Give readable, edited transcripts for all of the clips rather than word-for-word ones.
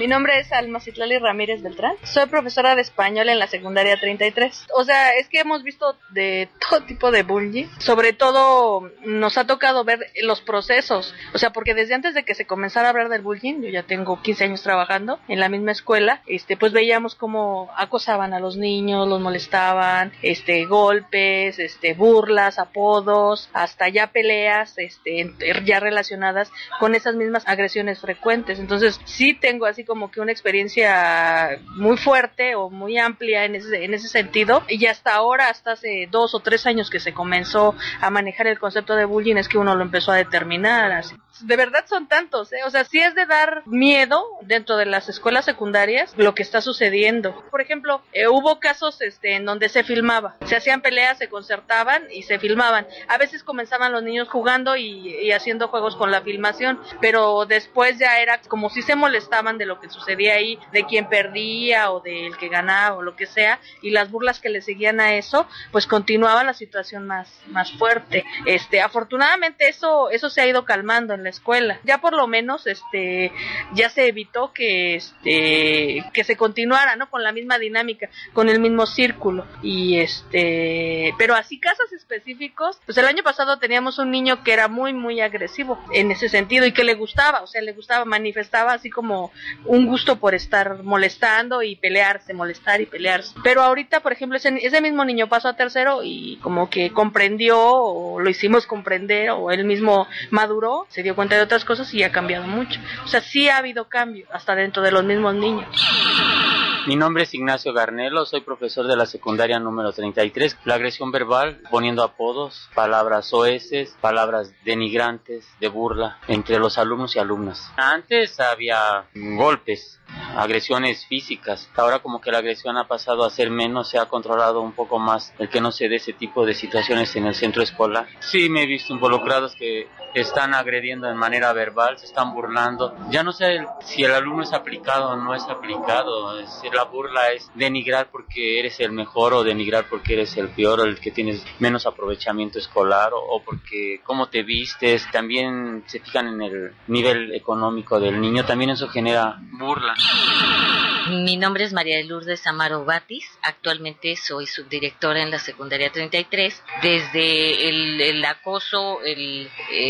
Mi nombre es Alma Citlali Ramírez Beltrán. Soy profesora de español en la secundaria 33. O sea, es que hemos visto de todo tipo de bullying. Sobre todo nos ha tocado ver los procesos. O sea, porque desde antes de que se comenzara a hablar del bullying, yo ya tengo 15 años trabajando en la misma escuela, pues veíamos cómo acosaban a los niños, los molestaban, golpes, burlas, apodos, hasta ya peleas, ya relacionadas con esas mismas agresiones frecuentes. Entonces, sí tengo así como que una experiencia muy fuerte o muy amplia en ese sentido, y hasta ahora, hasta hace 2 o 3 años que se comenzó a manejar el concepto de bullying, es que uno lo empezó a determinar así. De verdad son tantos, o sea, sí es de dar miedo dentro de las escuelas secundarias lo que está sucediendo. Por ejemplo, hubo casos en donde se filmaba, se hacían peleas, se concertaban y se filmaban. A veces comenzaban los niños jugando y haciendo juegos con la filmación, pero después ya era como si se molestaban de lo que sucedía ahí, de quién perdía o del que ganaba o lo que sea, y las burlas que le seguían a eso, pues continuaba la situación más fuerte. Afortunadamente eso se ha ido calmando en la escuela. Ya por lo menos ya se evitó que se continuara, ¿no? Con la misma dinámica, con el mismo círculo. Y pero así casos específicos, pues el año pasado teníamos un niño que era muy muy agresivo en ese sentido y que le gustaba, manifestaba así como un gusto por estar molestando y pelearse, molestar y pelearse. Pero ahorita, por ejemplo, ese mismo niño pasó a tercero y como que comprendió, o lo hicimos comprender, o él mismo maduró, se dio cuenta de otras cosas y ha cambiado mucho. O sea, sí ha habido cambio, hasta dentro de los mismos niños. Mi nombre es Ignacio Garnelo, soy profesor de la secundaria número 33. La agresión verbal, poniendo apodos, palabras soeces, palabras denigrantes, de burla, entre los alumnos y alumnas. Antes había golpes, agresiones físicas. Ahora como que la agresión ha pasado a ser menos, se ha controlado un poco más el que no se dé ese tipo de situaciones en el centro escolar. Sí, me he visto involucrados que están agrediendo de manera verbal, se están burlando. Ya no sé si el alumno es aplicado o no es aplicado. La burla es denigrar porque eres el mejor, o denigrar porque eres el peor, o el que tienes menos aprovechamiento escolar, o porque cómo te vistes. También se fijan en el nivel económico del niño, también eso genera burla. Mi nombre es María de Lourdes Amaro Batis, actualmente soy subdirectora en la secundaria 33. Desde el acoso,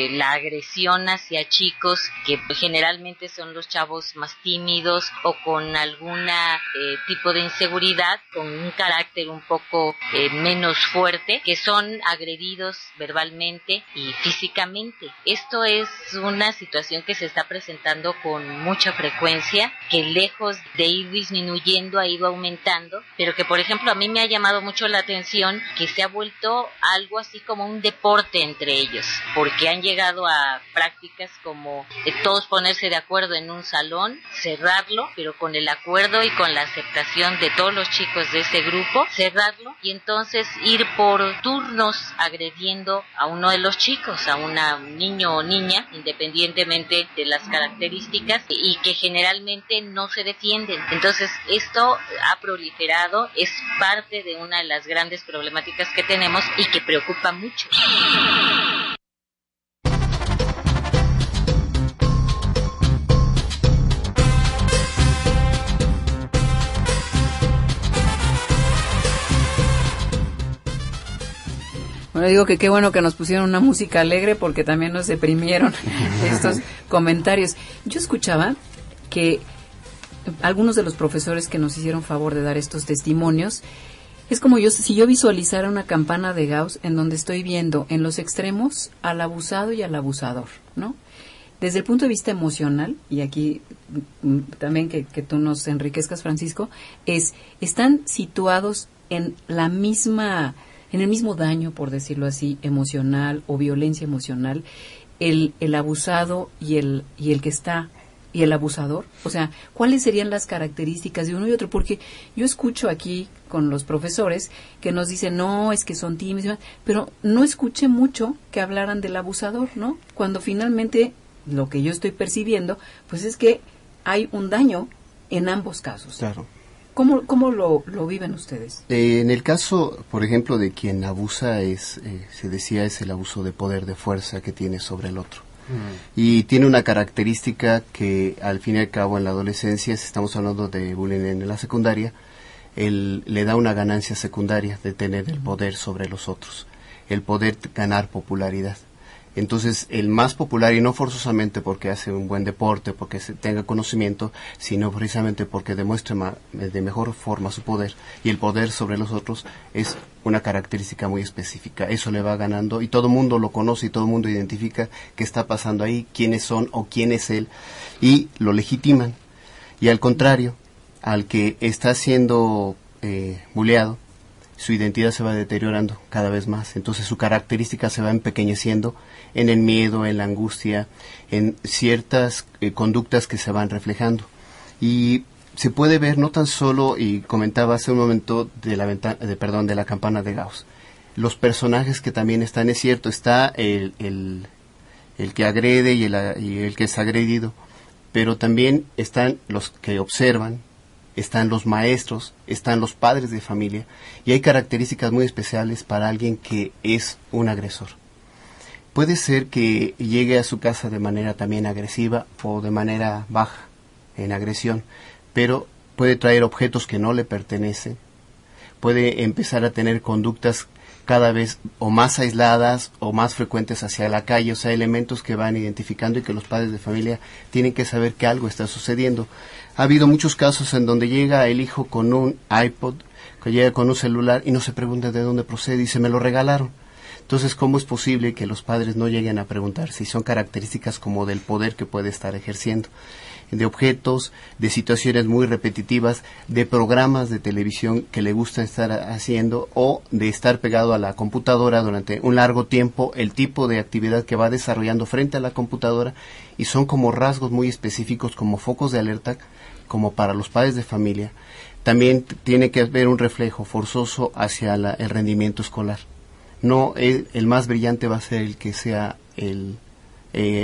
la agresión hacia chicos, que generalmente son los chavos más tímidos o con alguna tipo de inseguridad, con un carácter un poco menos fuerte, que son agredidos verbalmente y físicamente. Esto es una situación que se está presentando con mucha frecuencia, que lejos de ir disminuyendo ha ido aumentando, pero que por ejemplo a mí me ha llamado mucho la atención que se ha vuelto algo así como un deporte entre ellos, porque han llegado a prácticas como todos ponerse de acuerdo en un salón, cerrarlo, pero con el acuerdo y con la aceptación de todos los chicos de ese grupo, cerrarlo y entonces ir por turnos agrediendo a uno de los chicos, a un niño o niña, independientemente de las características, y que generalmente no se defienden. Entonces esto ha proliferado, es parte de una de las grandes problemáticas que tenemos y que preocupa mucho. Bueno, digo que qué bueno que nos pusieron una música alegre, porque también nos deprimieron estos comentarios. Yo escuchaba que algunos de los profesores que nos hicieron favor de dar estos testimonios, es como si yo visualizara una campana de Gauss en donde estoy viendo en los extremos al abusado y al abusador, ¿no? Desde el punto de vista emocional, y aquí también que tú nos enriquezcas, Francisco, están situados en el mismo daño, por decirlo así, emocional o violencia emocional, el abusado y el que está, y el abusador. O sea, ¿cuáles serían las características de uno y otro? Porque yo escucho aquí con los profesores que nos dicen, no, es que son tímidos, pero no escuché mucho que hablaran del abusador, ¿no? Cuando finalmente lo que yo estoy percibiendo, pues es que hay un daño en ambos casos. Claro. ¿Cómo lo viven ustedes? En el caso, por ejemplo, de quien abusa, se decía, es el abuso de poder, de fuerza que tiene sobre el otro. Y tiene una característica que al fin y al cabo en la adolescencia, si estamos hablando de bullying en la secundaria, le da una ganancia secundaria de tener el poder sobre los otros, el poder ganar popularidad. Entonces, el más popular, y no forzosamente porque hace un buen deporte, porque tenga conocimiento, sino precisamente porque demuestra de mejor forma su poder, y el poder sobre los otros es una característica muy específica. Eso le va ganando, y todo el mundo lo conoce, y todo el mundo identifica qué está pasando ahí, quiénes son o quién es él, y lo legitiman. Y al contrario, al que está siendo bulleado, su identidad se va deteriorando cada vez más. Entonces su característica se va empequeñeciendo en el miedo, en la angustia, en ciertas conductas que se van reflejando. Y se puede ver no tan solo, y comentaba hace un momento de la campana de Gauss, los personajes que también están, es cierto, está el que agrede y el que es agredido, pero también están los que observan, están los maestros, están los padres de familia, y hay características muy especiales para alguien que es un agresor. Puede ser que llegue a su casa de manera también agresiva o de manera baja en agresión, pero puede traer objetos que no le pertenecen, puede empezar a tener conductas cada vez o más aisladas o más frecuentes hacia la calle, o sea, elementos que van identificando y que los padres de familia tienen que saber que algo está sucediendo. Ha habido muchos casos en donde llega el hijo con un iPod, que llega con un celular y no se pregunta de dónde procede, y se me lo regalaron. Entonces, ¿cómo es posible que los padres no lleguen a preguntar si son características como del poder que puede estar ejerciendo? De objetos, de situaciones muy repetitivas, de programas de televisión que le gusta estar haciendo, o de estar pegado a la computadora durante un largo tiempo, el tipo de actividad que va desarrollando frente a la computadora, y son como rasgos muy específicos, como focos de alerta, como para los padres de familia. También tiene que haber un reflejo forzoso hacia el rendimiento escolar. No el más brillante va a ser el que sea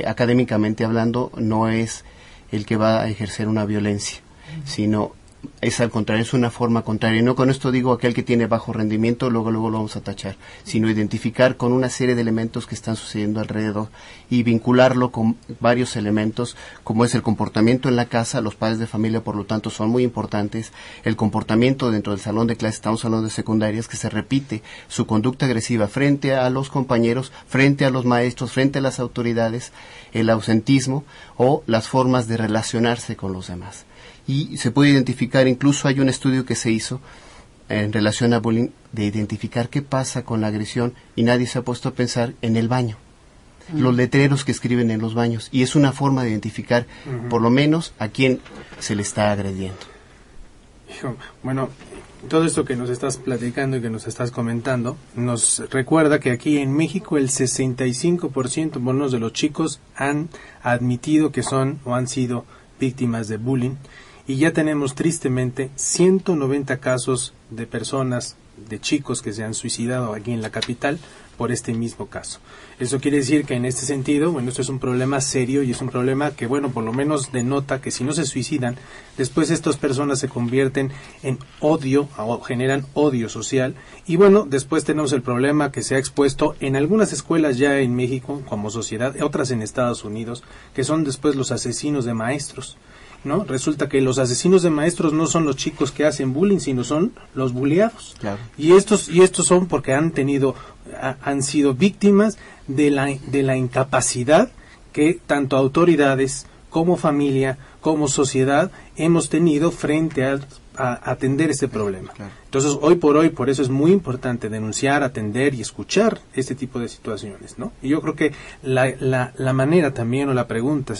académicamente hablando, no es el que va a ejercer una violencia, sino es al contrario, es una forma contraria. Y no con esto digo aquel que tiene bajo rendimiento, luego lo vamos a tachar, sino identificar con una serie de elementos que están sucediendo alrededor y vincularlo con varios elementos, como es el comportamiento en la casa. Los padres de familia, por lo tanto, son muy importantes. El comportamiento dentro del salón de clases, estamos hablando de secundarias, que se repite su conducta agresiva frente a los compañeros, frente a los maestros, frente a las autoridades, el ausentismo o las formas de relacionarse con los demás. Y se puede identificar, incluso hay un estudio que se hizo en relación a bullying, de identificar qué pasa con la agresión, y nadie se ha puesto a pensar en el baño, los letreros que escriben en los baños, y es una forma de identificar por lo menos a quién se le está agrediendo. Bueno, todo esto que nos estás platicando y que nos estás comentando nos recuerda que aquí en México el 65% por lo menos de los chicos han admitido que son o han sido víctimas de bullying. Y ya tenemos tristemente 190 casos de personas, de chicos que se han suicidado aquí en la capital por este mismo caso. Eso quiere decir que en este sentido, bueno, esto es un problema serio y es un problema que, bueno, por lo menos denota que si no se suicidan, después estas personas se convierten en odio o generan odio social. Y bueno, después tenemos el problema que se ha expuesto en algunas escuelas ya en México como sociedad, otras en Estados Unidos, que son después los asesinos de maestros, ¿no? Resulta que los asesinos de maestros no son los chicos que hacen bullying, sino son los bulleados. Claro. Y estos son porque han sido víctimas de la incapacidad que tanto autoridades como familia como sociedad hemos tenido frente a atender este problema. Claro. Entonces, hoy por hoy, por eso es muy importante denunciar, atender y escuchar este tipo de situaciones, ¿no? Y yo creo que la manera también, o la pregunta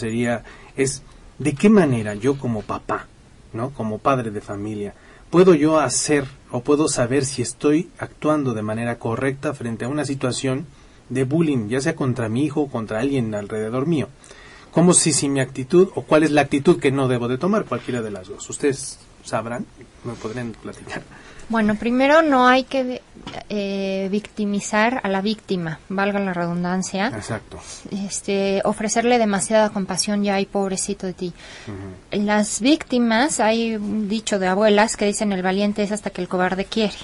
es ¿de qué manera yo como papá, ¿no?, como padre de familia, puedo yo hacer o puedo saber si estoy actuando de manera correcta frente a una situación de bullying, ya sea contra mi hijo o contra alguien alrededor mío? ¿Cómo si mi actitud, o cuál es la actitud que no debo de tomar? Cualquiera de las dos. ¿Ustedes sabrán? ¿Me podrían platicar? Bueno, primero no hay que victimizar a la víctima, valga la redundancia. Exacto. Ofrecerle demasiada compasión, ya hay pobrecito de ti. Uh-huh. Las víctimas, hay un dicho de abuelas que dicen el valiente es hasta que el cobarde quiere.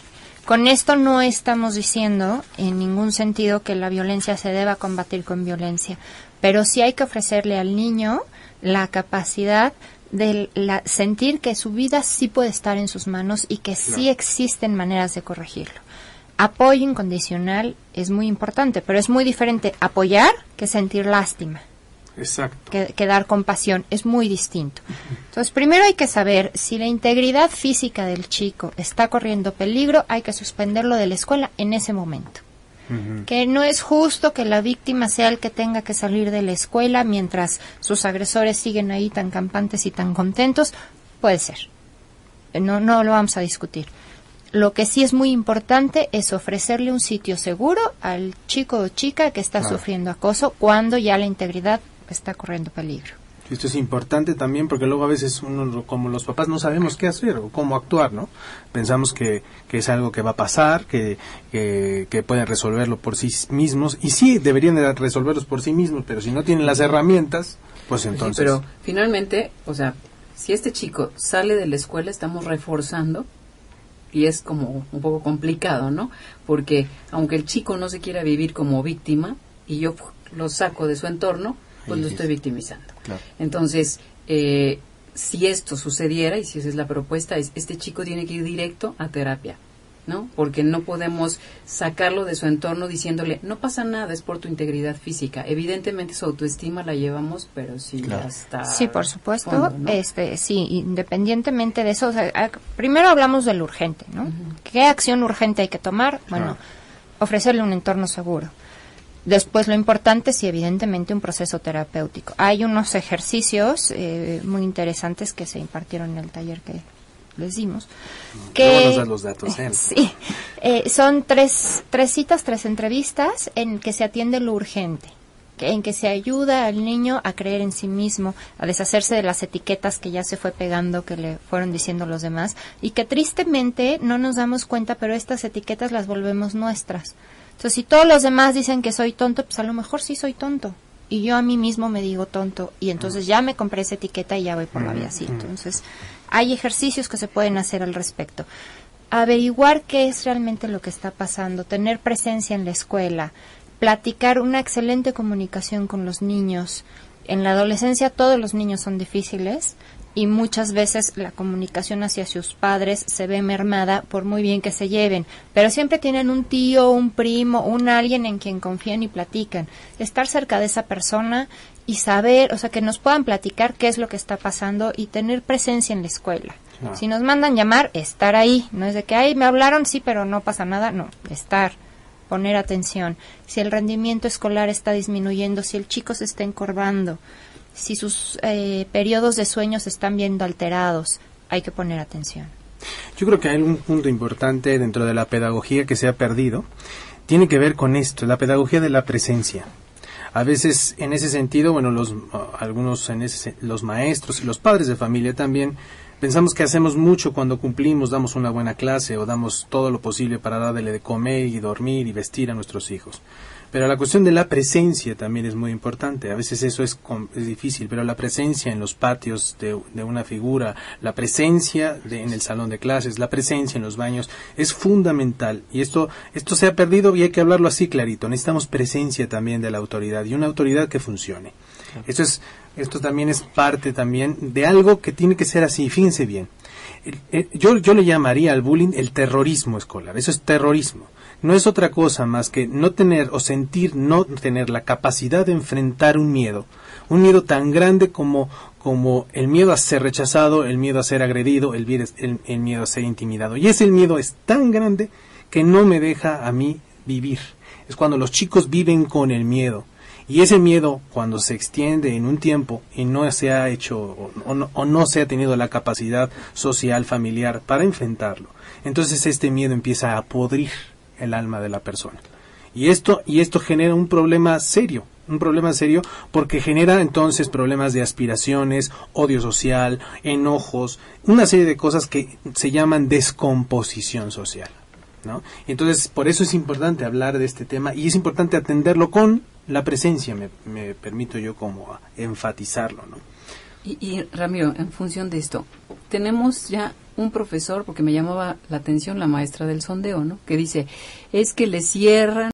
Con esto no estamos diciendo en ningún sentido que la violencia se deba combatir con violencia, pero sí hay que ofrecerle al niño la capacidad de sentir que su vida sí puede estar en sus manos y que sí existen maneras de corregirlo. Apoyo incondicional es muy importante, pero es muy diferente apoyar que sentir lástima. Exacto. Que dar compasión, es muy distinto. Entonces, primero hay que saber si la integridad física del chico está corriendo peligro, hay que suspenderlo de la escuela en ese momento. Que no es justo que la víctima sea el que tenga que salir de la escuela mientras sus agresores siguen ahí tan campantes y tan contentos, puede ser. No lo vamos a discutir. Lo que sí es muy importante es ofrecerle un sitio seguro al chico o chica que está sufriendo acoso cuando ya la integridad está corriendo peligro. Esto es importante también porque luego a veces uno, como los papás, no sabemos qué hacer o cómo actuar, ¿no? Pensamos que es algo que va a pasar, que pueden resolverlo por sí mismos, y sí, deberían de resolverlos por sí mismos, pero si no tienen las herramientas, pues entonces... Sí, pero finalmente, o sea, si este chico sale de la escuela, estamos reforzando, y es como un poco complicado, ¿no? Porque aunque el chico no se quiera vivir como víctima, y yo lo saco de su entorno, pues lo estoy victimizando. Claro. Entonces, si esto sucediera, y si esa es la propuesta, este chico tiene que ir directo a terapia, ¿no? Porque no podemos sacarlo de su entorno diciéndole, no pasa nada, es por tu integridad física. Evidentemente su autoestima la llevamos, pero sí ya está... Sí, por supuesto, fondo, ¿no? Sí, independientemente de eso, o sea, primero hablamos de lo urgente, ¿no? ¿Qué acción urgente hay que tomar? Bueno, ofrecerle un entorno seguro. Después, lo importante es, evidentemente, un proceso terapéutico. Hay unos ejercicios muy interesantes que se impartieron en el taller que les dimos. Luego nos das los datos, ¿eh? Sí. Son tres citas, 3 entrevistas en que se atiende lo urgente, en que se ayuda al niño a creer en sí mismo, a deshacerse de las etiquetas que ya se fue pegando, que le fueron diciendo los demás, y que tristemente no nos damos cuenta, pero estas etiquetas las volvemos nuestras. Entonces, si todos los demás dicen que soy tonto, pues a lo mejor sí soy tonto. Y yo a mí mismo me digo tonto. Y entonces ya me compré esa etiqueta y ya voy por la vida así. Entonces, hay ejercicios que se pueden hacer al respecto. Averiguar qué es realmente lo que está pasando, tener presencia en la escuela, platicar una excelente comunicación con los niños. En la adolescencia todos los niños son difíciles y muchas veces la comunicación hacia sus padres se ve mermada por muy bien que se lleven, pero siempre tienen un tío, un primo, alguien en quien confían y platican. Estar cerca de esa persona y saber, o sea, que nos puedan platicar qué es lo que está pasando y tener presencia en la escuela. Si nos mandan llamar, estar ahí, no es de que, ay, me hablaron, sí, pero no pasa nada, no, estar, poner atención. Si el rendimiento escolar está disminuyendo, si el chico se está encorvando, si sus periodos de sueño se están viendo alterados, hay que poner atención. Yo creo que hay un punto importante dentro de la pedagogía que se ha perdido. Tiene que ver con esto, la pedagogía de la presencia. A veces, en ese sentido, bueno, los maestros y los padres de familia también pensamos que hacemos mucho cuando cumplimos, damos una buena clase o damos todo lo posible para darle de comer y dormir y vestir a nuestros hijos. Pero la cuestión de la presencia también es muy importante. A veces eso es difícil, pero la presencia en los patios de una figura, la presencia en el salón de clases, la presencia en los baños es fundamental. Y esto se ha perdido y hay que hablarlo así clarito. Necesitamos presencia también de la autoridad y una autoridad que funcione. Esto también es parte también de algo que tiene que ser así. Fíjense bien. Yo le llamaría al bullying el terrorismo escolar. Eso es terrorismo. No es otra cosa más que no tener la capacidad de enfrentar un miedo tan grande como el miedo a ser rechazado, el miedo a ser agredido, el miedo a ser intimidado. Y ese miedo es tan grande que no me deja a mí vivir. Es cuando los chicos viven con el miedo. Y ese miedo, cuando se extiende en un tiempo y no se ha hecho o no se ha tenido la capacidad social, familiar para enfrentarlo, entonces este miedo empieza a podrir el alma de la persona. Y esto genera un problema serio porque genera entonces problemas de aspiraciones, odio social, enojos, una serie de cosas que se llaman descomposición social, ¿no? Y entonces por eso es importante hablar de este tema y es importante atenderlo con la presencia, me permito yo enfatizarlo, ¿no? Y Ramiro, en función de esto, tenemos ya un profesor, porque me llamaba la atención la maestra del sondeo, ¿no? Que dice, es que le cierran